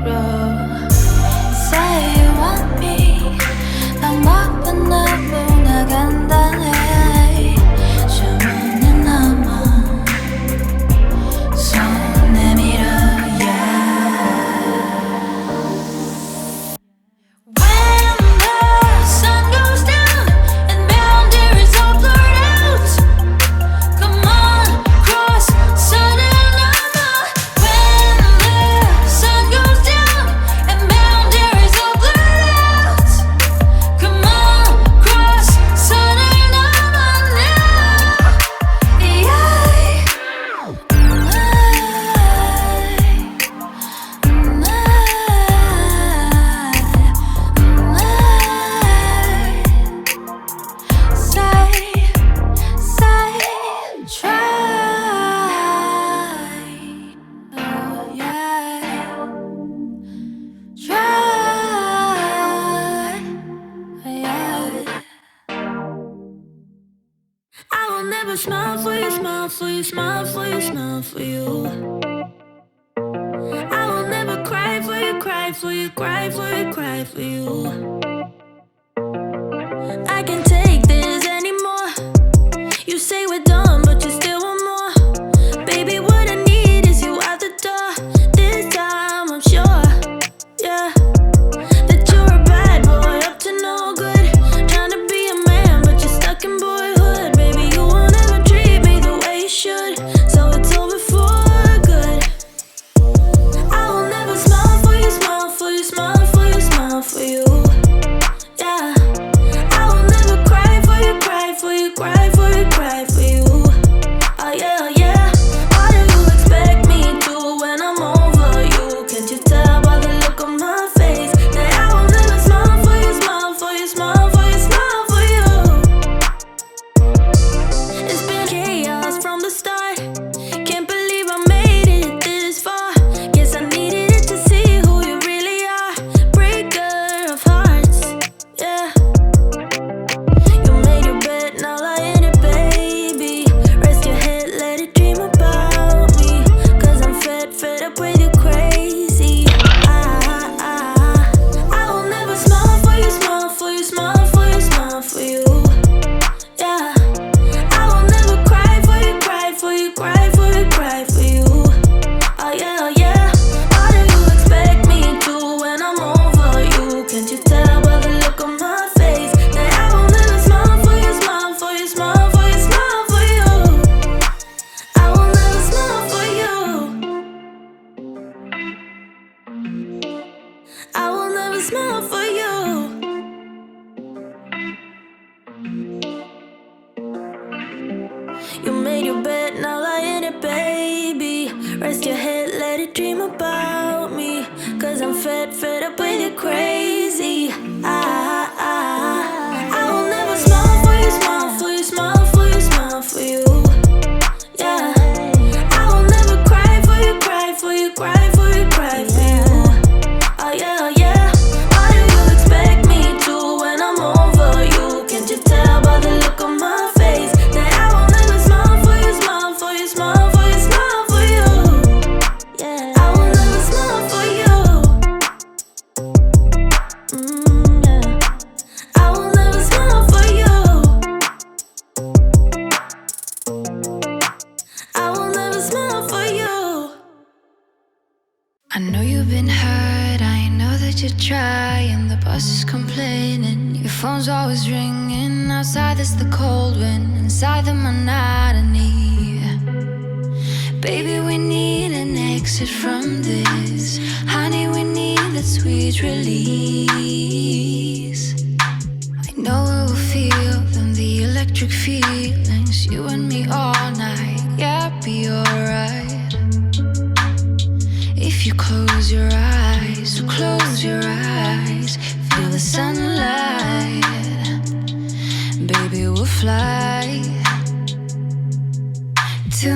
Say you want me 딱 막판 나고 나간다네 주문은 남아 손 내밀어 Smile for you, smile for you, smile for you, smile for you. I will never cry for you, cry for you, cry for you, cry for you. I can't take this anymore. You say we're done, but you still want more. Baby, what I need is you out the door. This time I'm sure, yeah, that you're a bad boy, up to no good. Trying to be a man, but you're stuck in boyhood. Baby, you won't should, so it's over for good. I will never smile for you, smile for you, smile for you, smile for you. Yeah, I will never cry for you, cry for you, cry for you, cry for you. Oh yeah, oh yeah. What do you expect me to when I'm over you? Can't you tell by the look on my face that I will never smile for you, smile for you, smile for you, smile for you. It's been chaos from the start. Can't believe I made it this far. Guess I needed it to see who you really are. Breaker of hearts, yeah. You made your bed, now lie in it, baby. Rest your head, let it dream about me. Cause I'm fed up with you crazy. I will never smile for you, smile for you, smile for you, smile for you. Yeah, I will never cry for you, cry for you, cry for you, cry for you. Oh yeah, oh yeah. What do you expect me to when I'm over you? Can't you tell by the look on my face that I will never smile for you, smile for you, smile for you, smile for you. I will never smile for you. I will never smile for you. You made your bed, now lie in it, baby. Rest your head, let it dream about me. Cause I'm fed up with you crazy. I will never smile for you, smile for you, smile for you, smile for you. Yeah, I will never cry for you, cry for you, cry for you, cry for you. Oh yeah, oh yeah. What do you expect me to when I'm over you? Can't you tell by the look on my face that I will never smile for you, smile for you, smile for you, smile for you. Yeah, I will never smile for you. Yeah, I will never smile for you. I will never smile for you. I know you've been hurt, I know that you're trying. The bus is complaining, your phone's always ringing. Outside there's the cold wind, inside the monotony. Baby, we need an exit from this. Honey, we need that sweet release. I know it will feel them, the electric feelings. You and me all night, yeah, be alright. If you close your eyes, so close your eyes. Feel the sunlight, baby, we'll fly to